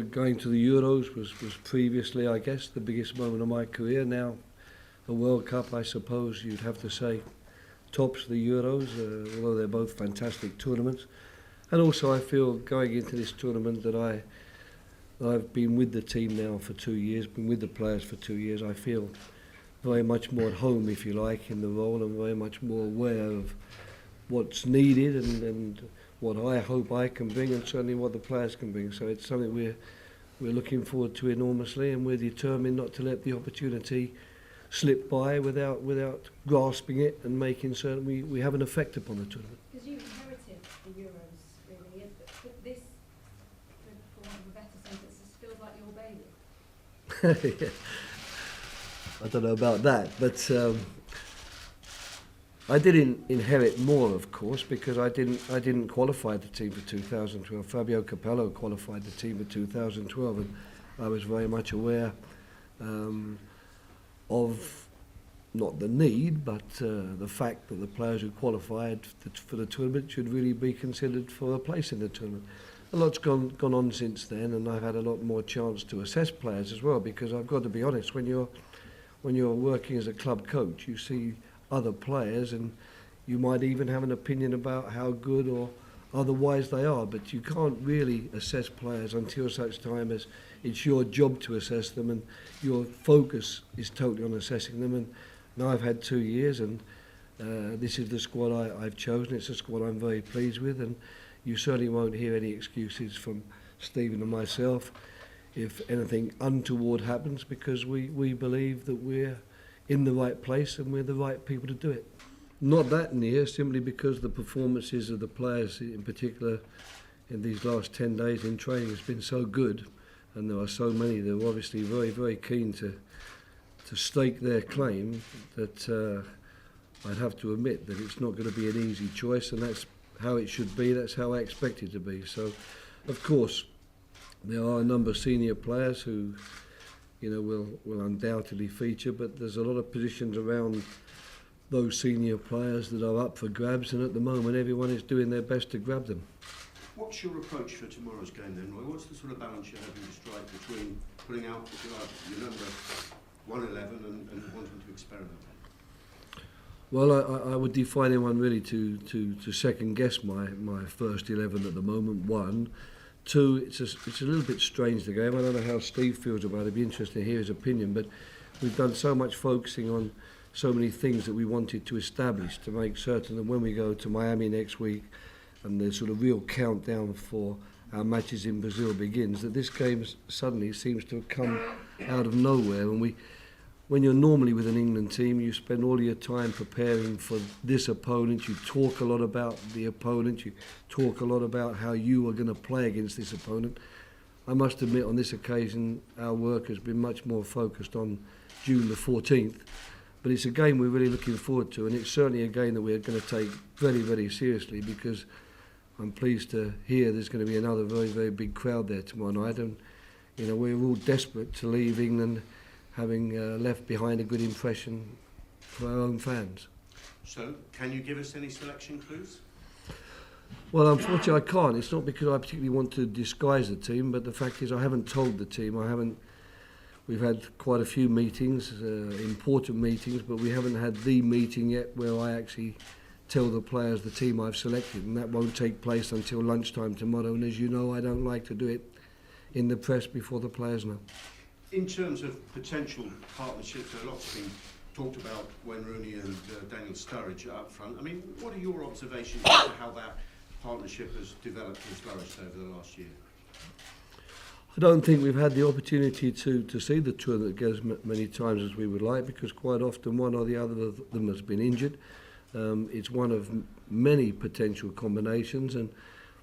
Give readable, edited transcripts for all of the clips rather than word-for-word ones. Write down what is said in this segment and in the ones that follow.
going to the Euros was previously, I guess, the biggest moment of my career. Now, the World Cup, I suppose you'd have to say, tops the Euros, although they're both fantastic tournaments. And also I feel going into this tournament that I've been with the team now for 2 years, been with the players for 2 years. I feel very much more at home, if you like, in the role, and very much more aware of what's needed and what I hope I can bring, and certainly what the players can bring. So it's something we're looking forward to enormously, and we're determined not to let the opportunity slip by without grasping it and making certain we have an effect upon the tournament. Because you inherited the Euros, really, but this, for want of a better sentence, this feels like your baby. Yeah. I don't know about that, but I didn't inherit more, of course, because I didn't qualify the team for 2012. Fabio Capello qualified the team for 2012, and I was very much aware of not the need, but the fact that the players who qualified for the tournament should really be considered for a place in the tournament. A lot's gone on since then, and I've had a lot more chance to assess players as well, because I've got to be honest, when you're working as a club coach, you see other players and you might even have an opinion about how good or otherwise they are, but you can't really assess players until such time as it's your job to assess them, and your focus is totally on assessing them. And now I've had 2 years, and this is the squad I've chosen. It's a squad I'm very pleased with, and you certainly won't hear any excuses from Stephen and myself if anything untoward happens, because we believe that we're in the right place and we're the right people to do it. Not that near, simply because the performances of the players, in particular in these last 10 days in training, has been so good, and there are so many that are obviously very, very keen to stake their claim, that I'd have to admit that it's not going to be an easy choice, and that's how it should be, that's how I expect it to be. So, of course, there are a number of senior players who, will undoubtedly feature, but there's a lot of positions around those senior players that are up for grabs, and at the moment everyone is doing their best to grab them. What's your approach for tomorrow's game then, Roy? What's the sort of balance you're hoping to strike between putting out, if you like, your number 111 and wanting to experiment? Well, I would defy anyone really to second guess my first 11 at the moment. One. Two, it's a little bit strange, the game. I don't know how Steve feels about it. It'd be interesting to hear his opinion, but we've done so much focusing on so many things that we wanted to establish to make certain that when we go to Miami next week and the sort of real countdown for our matches in Brazil begins, that this game suddenly seems to have come out of nowhere. And when you're normally with an England team, you spend all your time preparing for this opponent. You talk a lot about the opponent. You talk a lot about how you are going to play against this opponent. I must admit, on this occasion, our work has been much more focused on June the 14th. But it's a game we're really looking forward to, and it's certainly a game that we're going to take very, very seriously, because I'm pleased to hear there's going to be another very, very big crowd there tomorrow night. And, we're all desperate to leave England having left behind a good impression for our own fans. So, can you give us any selection clues? Well, unfortunately I can't. It's not because I particularly want to disguise the team, but the fact is I haven't told the team. We've had quite a few meetings, important meetings, but we haven't had the meeting yet where I actually tell the players the team I've selected, and that won't take place until lunchtime tomorrow. And as you know, I don't like to do it in the press before the players know. In terms of potential partnerships, a lot's been talked about Wayne Rooney and Daniel Sturridge up front. I mean, what are your observations as to how that partnership has developed and flourished over the last year? I don't think we've had the opportunity to see the two that goes many times as we would like, because quite often one or the other of them has been injured. It's one of many potential combinations, and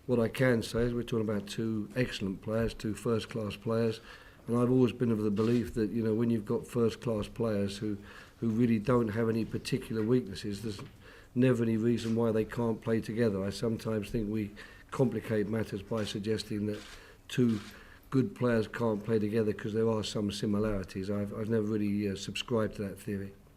what I can say is we're talking about two excellent players, two first-class players. And I've always been of the belief that, when you've got first-class players who really don't have any particular weaknesses, there's never any reason why they can't play together. I sometimes think we complicate matters by suggesting that two good players can't play together because there are some similarities. I've never really subscribed to that theory.